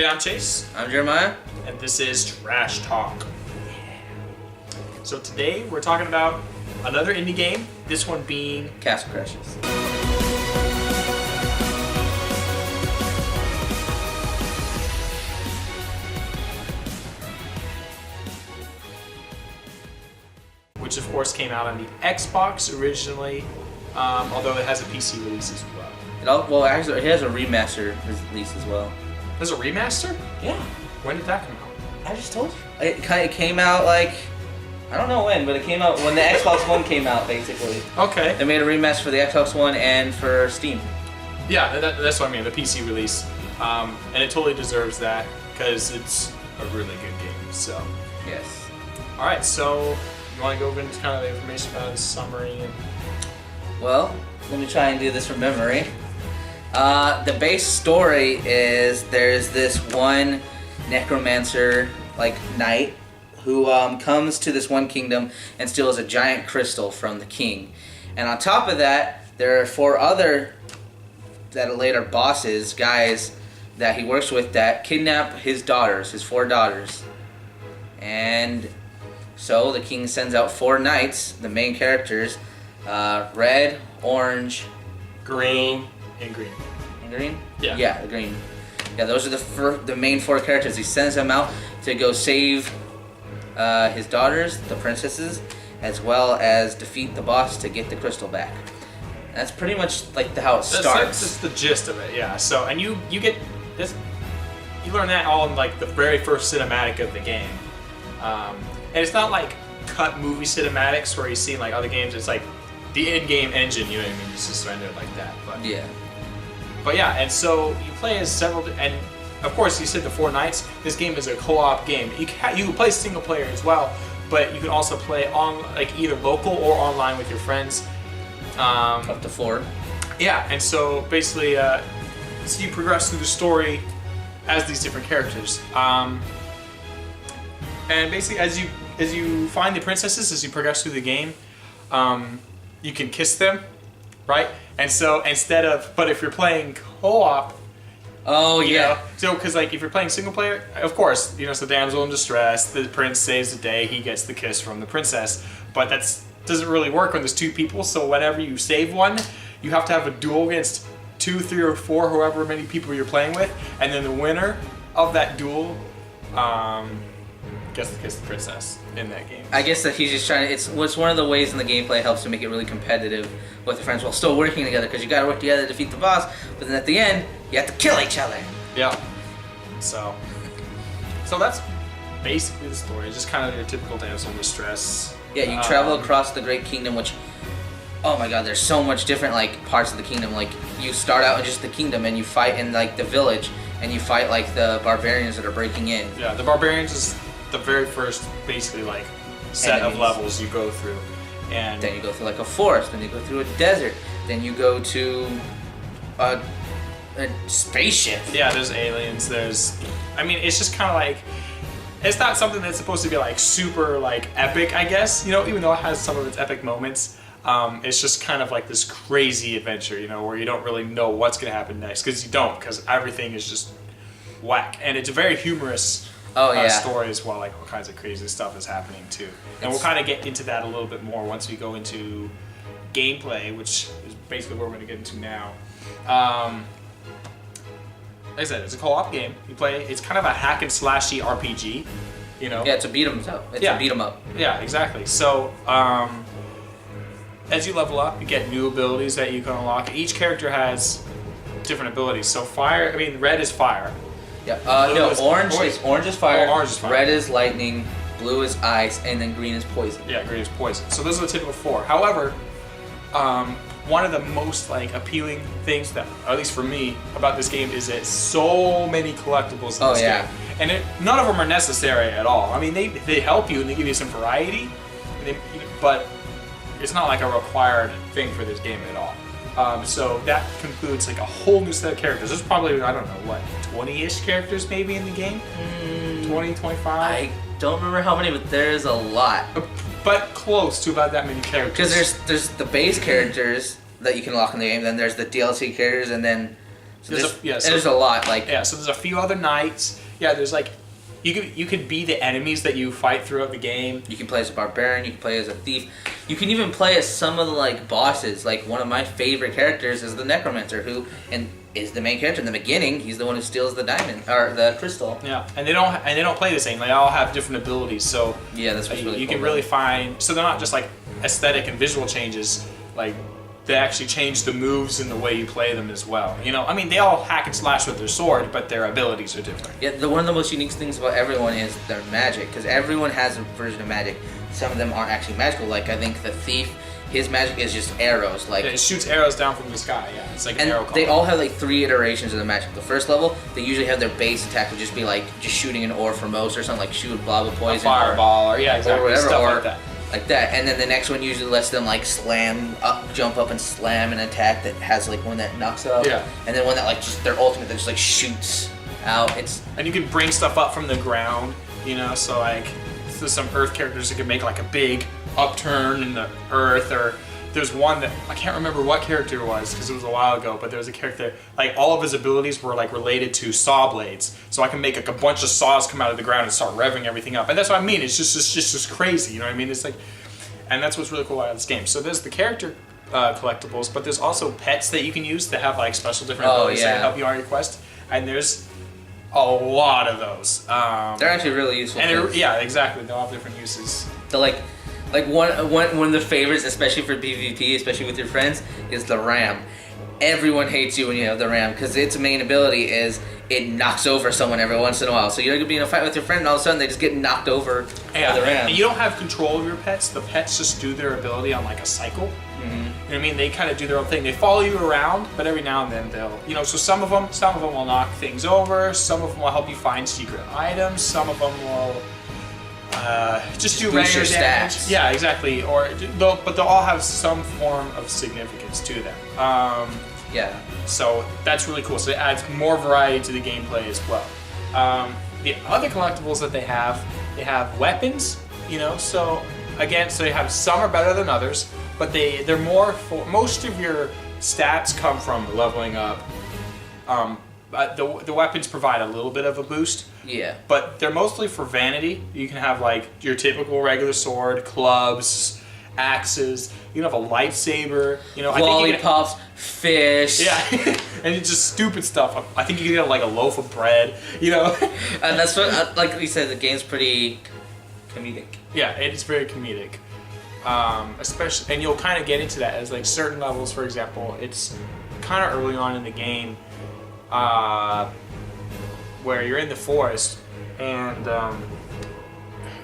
Hey, I'm Chase. I'm Jeremiah. And this is Trash Talk. So today we're talking about another indie game, this one being Castle Crashers. which of course came out on the Xbox originally, although it has a PC release as well. Actually, it has a remaster release as well. There's a remaster? Yeah. When did that come out? I just told you. It came out like, I don't know when, but it came out when the Xbox One came out, basically. Okay. They made a remaster for the Xbox One and for Steam. Yeah, that's what I mean, the PC release. And it totally deserves that, because it's a really good game, so. Yes. Alright, so you want to go into kind of the information about the summary? Well, let me try and do this from memory. The base story is there's this one necromancer, like, knight, who comes to this one kingdom and steals a giant crystal from the king. And on top of that, there are 4 other that are later bosses, guys, that he works with that kidnap his daughters, his 4 daughters. And so the king sends out 4 knights, the main characters, red, orange, Green. And green. and green? Yeah. Yeah, the green. Yeah, those are the main 4 characters. He sends them out to go save his daughters, the princesses, as well as defeat the boss to get the crystal back. That's pretty much like how it starts. That's the gist of it, yeah. So, and you get this, you learn that all in like the very first cinematic of the game. And it's not like cut movie cinematics where you see in like other games. It's like the in-game engine, you know what I mean? It's just rendered like that. But Yeah. But yeah, and so you play as several, and of course you said the 4 knights. This game is a co-op game. You can play single player as well, but you can also play on like either local or online with your friends. Up to 4. Yeah, and so basically, so you progress through the story as these different characters. And basically, as you find the princesses, as you progress through the game, you can kiss them, right? And so but if you're playing co-op, Oh, yeah. so because like if you're playing single player, of course, it's the damsel in distress. The prince saves the day. He gets the kiss from the princess, but doesn't really work when there's 2 people. So whenever you save one, you have to have a duel against 2, 3, or 4, however many people you're playing with, and then the winner of that duel gets to kiss the princess in that game. I guess that he's just trying to. It's one of the ways in the gameplay helps to make it really competitive with your friends while still working together, because you got to work together to defeat the boss. But then at the end, you have to kill each other. Yeah. So that's basically the story. It's just kind of your typical damsel in distress. Yeah, you travel across the Great Kingdom, which, oh my God, there's so much different like parts of the kingdom. Like you start out in just the kingdom and you fight in like the village, and you fight like the barbarians that are breaking in. Yeah, the barbarians is the very first basically like set Enemies. of levels you go through, and Then you go through like a forest, then you go through a desert, then you go to a spaceship. yeah, there's aliens. It's just kind of like, it's not something that's supposed to be like super like epic, I guess. Even though it has some of its epic moments, it's just kind of like this crazy adventure, where you don't really know what's gonna happen next, because everything is just whack, and it's a very humorous. Story as well, like all kinds of crazy stuff is happening too. And we'll kind of get into that a little bit more once we go into gameplay, which is basically what we're going to get into now. Like I said, it's a co-op game. You play, it's kind of a hack and slashy RPG, Yeah, it's a beat 'em up. It's a beat 'em up. Yeah, exactly. So, as you level up, you get new abilities that you can unlock. Each character has different abilities. So red is fire. Yeah. Orange Orange is fire. Oh, orange is fire. Red is lightning. Blue is ice, and then green is poison. Yeah, green is poison. So those are the typical 4. However, one of the most like appealing things that, at least for me, about this game is that so many collectibles in this game, and none of them are necessary at all. I mean, they help you and they give you some variety, but it's not like a required thing for this game at all. So that concludes like a whole new set of characters. There's probably, I don't know, 20-ish characters maybe in the game? 20, 25? I don't remember how many, but there's a lot. But close to about that many characters. Because there's the base characters that you can unlock in the game, then there's the DLC characters, and then So there's a lot. Like so there's a few other knights. Yeah, there's like you could be the enemies that you fight throughout the game. You can play as a barbarian. You can play as a thief. You can even play as some of the like bosses. Like one of my favorite characters is the necromancer, who is the main character in the beginning. He's the one who steals the diamond or the crystal. Yeah, and they don't play the same. They all have different abilities. So yeah, that's what's really you cool, can really find. So they're not just like aesthetic and visual changes. Like they actually change the moves and the way you play them as well. You know, I mean, they all hack and slash with their sword, but their abilities are different. Yeah, one of the most unique things about everyone is their magic, because everyone has a version of magic. Some of them aren't actually magical. Like I think the thief, his magic is just arrows. Like it shoots arrows down from the sky. Yeah, it's like an arrow column. They all have like 3 iterations of the magic. The first level, they usually have their base attack would just be like just shooting an ore from most or something, like shoot a blob of poison, a fireball, or exactly, or whatever, stuff or like that. Like that, and then the next one usually lets them like jump up and slam an attack that has like one that knocks up, and then one that like just their ultimate that just like shoots out. And you can bring stuff up from the ground, you know. So like, there's some earth characters that can make like a big upturn in the earth, or there's one that I can't remember what character it was because it was a while ago, but there was a character like all of his abilities were like related to saw blades, so I can make like a bunch of saws come out of the ground and start revving everything up, and that's what I mean. It's just crazy, you know what I mean? It's like, and that's what's really cool about this game. So there's the character collectibles, but there's also pets that you can use that have like special different abilities that help you on your quest, and there's a lot of those. They're actually really useful. And yeah, exactly. They'll have different uses. So like one of the favorites, especially for PvP, especially with your friends, is the ram. Everyone hates you when you have the ram because its main ability is it knocks over someone every once in a while. So you're gonna be in a fight with your friend, and all of a sudden they just get knocked over by the ram. And you don't have control of your pets. The pets just do their ability on like a cycle. Mm-hmm. You know what I mean? They kind of do their own thing. They follow you around, but every now and then they'll, you know. So some of them will knock things over. Some of them will help you find secret items. Some of them will. Just do regular damage. Stats. Yeah, exactly. But they'll all have some form of significance to them. Yeah. So that's really cool. So it adds more variety to the gameplay as well. The other collectibles that they have weapons. You know, so again, so you have some are better than others, but they're more for most of your stats come from leveling up. The weapons provide a little bit of a boost. Yeah. But they're mostly for vanity. You can have like your typical regular sword, clubs, axes. You can have a lightsaber. You know, lollipops, fish. Yeah, and it's just stupid stuff. I think you can get like a loaf of bread. You know. And that's what, like we said, the game's pretty comedic. Yeah, it's very comedic. Especially, and you'll kind of get into that as like certain levels. For example, it's kind of early on in the game. Where you're in the forest and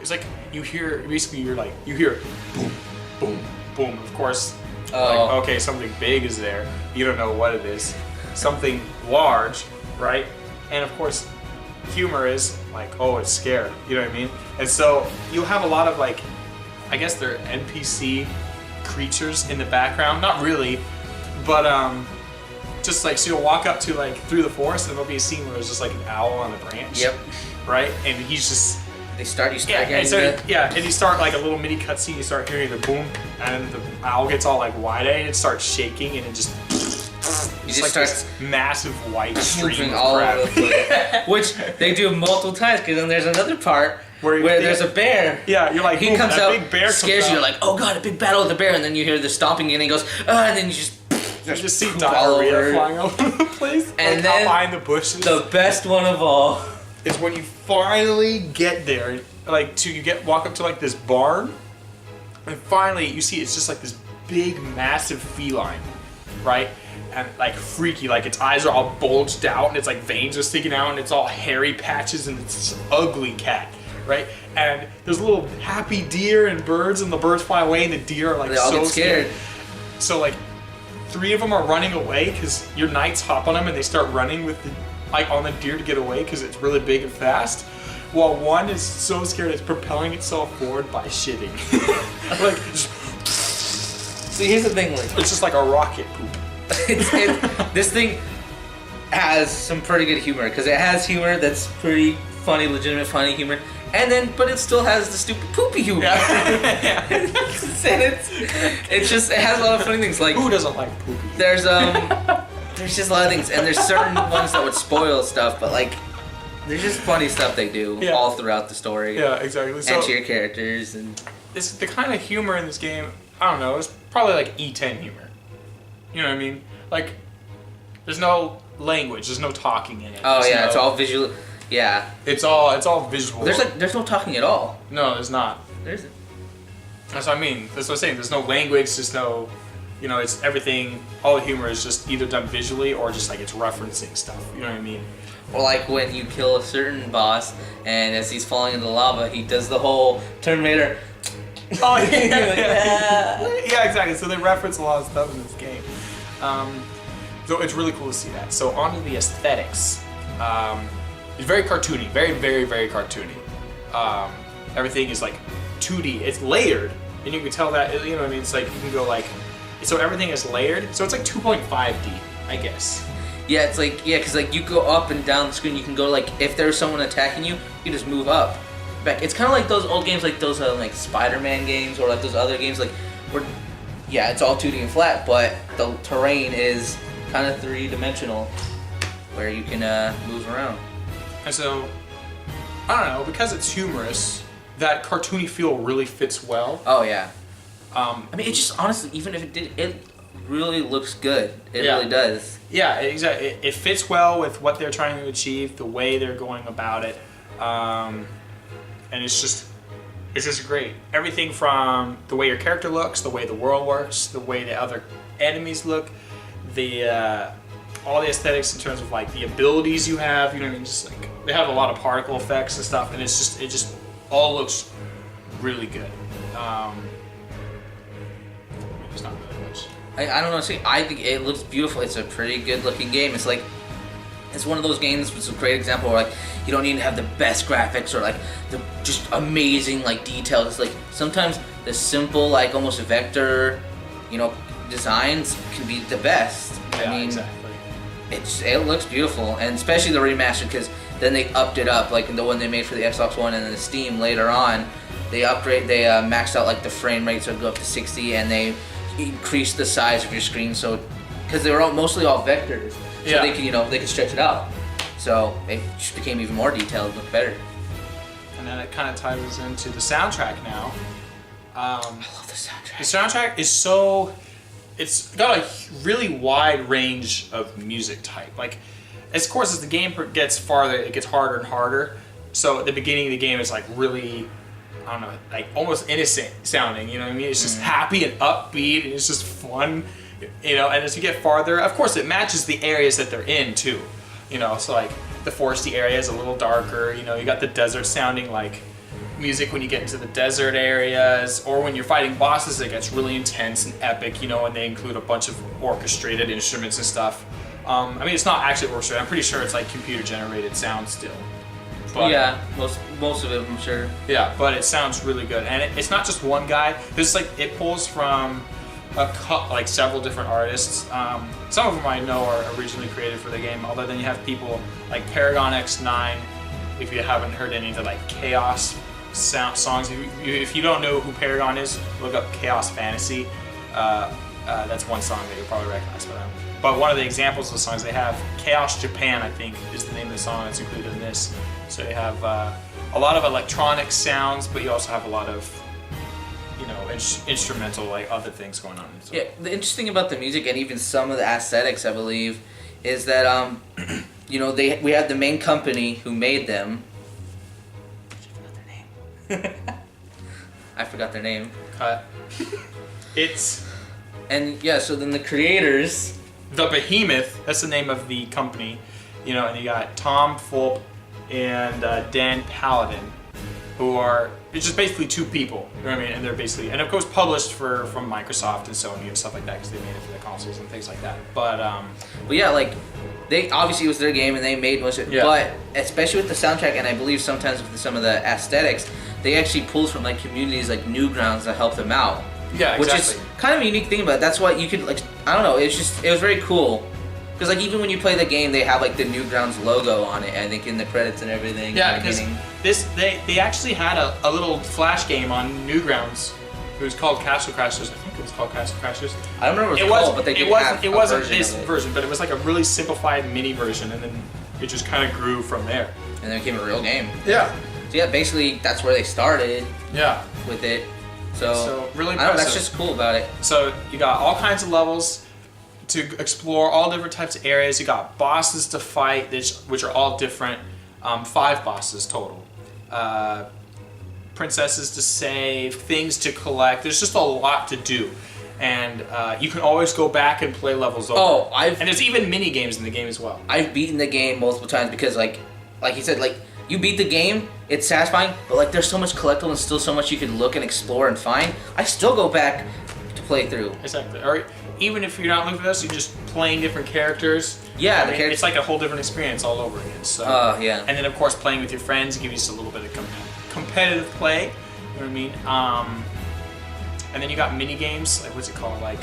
it's like you hear boom, boom, boom. Of course, like, okay, something big is there. You don't know what it is. Something large, right? And of course, humor is like, oh, it's scared. You know what I mean? And so you'll have a lot of like, I guess they're NPC creatures in the background. Not really, but just like, so you'll walk up to like through the forest and there'll be a scene where there's just like an owl on a branch. Yep. Right? And he's just... You start and you start like a little mini cutscene, you start hearing the boom, and the owl gets all like wide-eyed and it starts shaking and it just... You just like start this massive white stream of all crap. over the place. Which they do multiple times, because then there's another part where there's a bear. Yeah, you're like, he comes out, big bear scares comes you, you're like, oh god, a big battle with the bear, and then you hear the stomping and he goes, and then you just see diarrhea flying all over the place. And like then behind the bushes. The best one of all is when you finally get there, like walk up to like this barn, and finally you see it's just like this big, massive feline, right? And like freaky, like its eyes are all bulged out and it's like veins are sticking out and it's all hairy patches and it's this ugly cat, right? And there's little happy deer and birds, and the birds fly away and the deer are like they all so get scared. So like 3 of them are running away because your knights hop on them and they start running with on the deer to get away because it's really big and fast. While one is so scared it's propelling itself forward by shitting. Like, see, here's the thing, like, it's just like a rocket poop. This thing has some pretty good humor, because it has humor that's pretty funny, legitimate funny humor, but it still has the stupid poopy humor. Yeah. And it has a lot of funny things. Like, who doesn't like poopy? There's there's just a lot of things, and there's certain ones that would spoil stuff, but like, there's just funny stuff they do all throughout the story. Yeah, exactly. And to your characters and. It's the kind of humor in this game. I don't know. It's probably like E10 humor. You know what I mean? Like, there's no language. There's no talking in it. It's all visual. Yeah. It's all visual. There's no talking at all. No, there's not. That's what I mean. That's what I'm saying. There's no language. There's no, it's everything. All the humor is just either done visually or just like it's referencing stuff. You know what I mean? Or like when you kill a certain boss, and as he's falling into the lava, he does the whole Terminator. Oh yeah, exactly. So they reference a lot of stuff in this game. So it's really cool to see that. So onto the aesthetics. It's very cartoony, very, very, very cartoony. Everything is like 2D. It's layered, and you can tell that. You know what I mean? It's like you can go like, so everything is layered. So it's like 2.5D, I guess. Yeah, it's like because like you go up and down the screen. You can go like if there's someone attacking you, you just move up. Back. It's kind of like those old games, like those like Spider-Man games, or like those other games, like where, it's all 2D and flat, but the terrain is kind of 3-dimensional, where you can move around. And so, I don't know, because it's humorous, that cartoony feel really fits well. Oh yeah. I mean, it just honestly, even if it really looks good. It really does. Yeah, exactly. It fits well with what they're trying to achieve, the way they're going about it. And it's just great. Everything from the way your character looks, the way the world works, the way the other enemies look, all the aesthetics in terms of like the abilities you have. You know what I mean? Just like they have a lot of particle effects and stuff, and it just all looks really good. There's not really much. I don't know. See, I think it looks beautiful. It's a pretty good looking game. It's like. It's one of those games which is a great example where like you don't need to have the best graphics or like the just amazing like details. It's like sometimes the simple like almost vector, designs can be the best. Yeah, I mean, exactly. It looks beautiful, and especially the remaster because then they upped it up like in the one they made for the Xbox One and then the Steam later on. They maxed out like the frame rate so it go up to 60 and they increased the size of your screen so because they were mostly all vectors. So they can, they can stretch it out. So it just became even more detailed, look better. And then it kind of ties us into the soundtrack now. I love the soundtrack. The soundtrack is it's got a really wide range of music type. Like, of course, as the game gets farther, it gets harder and harder. So at the beginning of the game, it's like really, I don't know, like almost innocent sounding. You know what I mean? It's just happy and upbeat, and it's just fun. And as you get farther, of course, it matches the areas that they're in too. So like the foresty area is a little darker. You got the desert sounding like music when you get into the desert areas, or when you're fighting bosses, it gets really intense and epic. And they include a bunch of orchestrated instruments and stuff. I mean, it's not actually orchestrated. I'm pretty sure it's like computer generated sound still. But, yeah, most of it, I'm sure. Yeah, but it sounds really good, and it's not just one guy. It's like it pulls from like several different artists. Some of them I know are originally created for the game, although then you have people like Paragon X9. If you haven't heard any of the like Chaos songs, if you don't know who Paragon is, look up Chaos Fantasy. That's one song that you'll probably recognize by them. But one of the examples of the songs they have, Chaos Japan, I think, is the name of the song that's included in this. So you have a lot of electronic sounds, but you also have a lot of instrumental, like other things going on. So. Yeah, the interesting thing about the music and even some of the aesthetics, I believe, is that we have the main company who made them. I forgot their name. So then the creators. The Behemoth. That's the name of the company. And you got Tom Fulp and Dan Paladin, who are. It's just basically two people, you know what I mean? And they're basically, and of course published from Microsoft and Sony and stuff like that because they made it for the consoles and things like that. But like they obviously it was their game and they made most of it. Yeah. But especially with the soundtrack and I believe sometimes with some of the aesthetics, they actually pulled from like communities like Newgrounds that help them out. Yeah, exactly. Which is kind of a unique thing about it. That's why you could like I don't know. It was very cool. Because like even when you play the game, they have like the Newgrounds logo on it. I think in the credits and everything. Yeah, because they actually had a little flash game on Newgrounds. It was called Castle Crashers. I think think it was called Castle Crashers. I don't remember what it was called, but they did have it wasn't version this of it. version, but it was like a really simplified mini version, and then it just kind of grew from there. And then it became a real game. Yeah. So yeah, basically that's where they started. Yeah. With it. So really I don't know, impressive. that's just cool about it. So you got all kinds of levels to explore, all different types of areas. You got bosses to fight, which are all different. 5 bosses total. Princesses to save, things to collect. There's just a lot to do. And you can always go back and play levels over. Oh, and there's even mini games in the game as well. I've beaten the game multiple times because like you said, like you beat the game, it's satisfying, but like there's so much collectible and still so much you can look and explore and find. I still go back to play through. Exactly. Or even if you're not looking for this, you're just playing different characters. Yeah, I mean, it's like a whole different experience all over again. So. Yeah. And then of course playing with your friends gives you just a little bit of competitive play. You know what I mean? And then you got mini games. Like what's it called? Like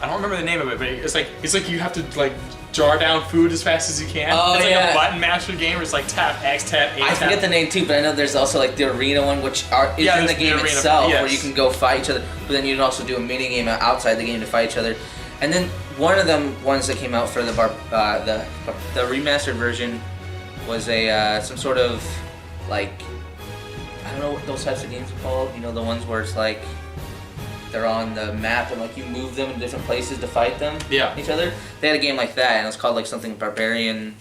I don't remember the name of it, but it's like you have to like jar down food as fast as you can. Oh, it's like yeah. a button masher game where it's like tap X, tap A. I forget the name too, but I know there's also like the arena one, which is in the game arena, itself, yes. where you can go fight each other. But then you can also do a mini game outside the game to fight each other. And then one of them ones that came out for the remastered version was a some sort of like I don't know what those types of games are called. You know, the ones where it's like they're on the map and like you move them in different places to fight them. Yeah. Each other. They had a game like that, and it was called like something Barbarian,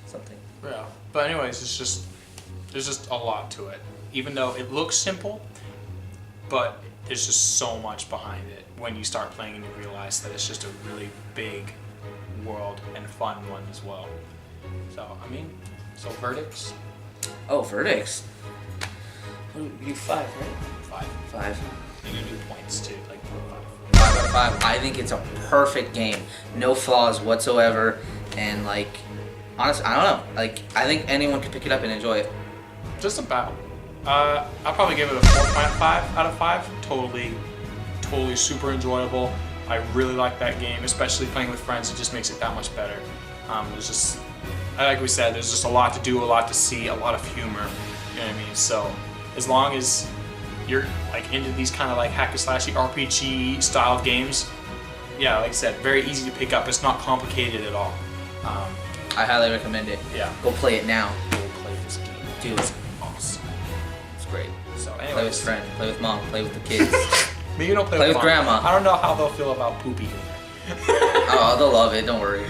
something. Yeah. But anyways, there's just a lot to it. Even though it looks simple, but there's just so much behind it when you start playing and you realize that it's just a really big world and fun one as well. So I mean, verdicts. Oh, verdicts. You 5, right? 5. And you do points too, like 5 out of 5. I think it's a perfect game. No flaws whatsoever. And like, honestly, I don't know. Like, I think anyone could pick it up and enjoy it. Just about. I'll probably give it a 4.5 out of 5. Totally super enjoyable. I really like that game, especially playing with friends. It just makes it that much better. There's just, like we said, there's just a lot to do, a lot to see, a lot of humor. You know what I mean? So, as long as you're like into these kind of like hack and slashy RPG style games, yeah, like I said, very easy to pick up. It's not complicated at all. I highly recommend it. Yeah. Go play it now. Go play this game. Dude, It's awesome. it's great. So anyways, Play with friends, play with mom, play with the kids. maybe you don't play with mom. grandma. I don't know how they'll feel about poopy in there. Oh, they'll love it. Don't worry.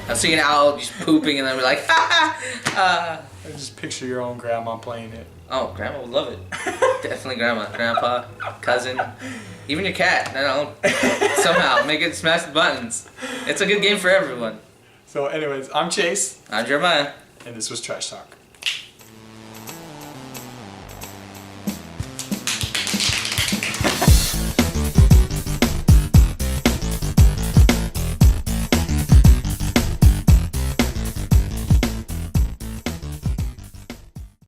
I've seen Al just pooping and then we're like, I just picture your own grandma playing it. Oh, grandma would love it. Definitely grandma, grandpa, cousin, even your cat. No, somehow make it smash the buttons. It's a good game for everyone. So anyways, I'm Chase. I'm Jeremiah. And this was Trash Talk.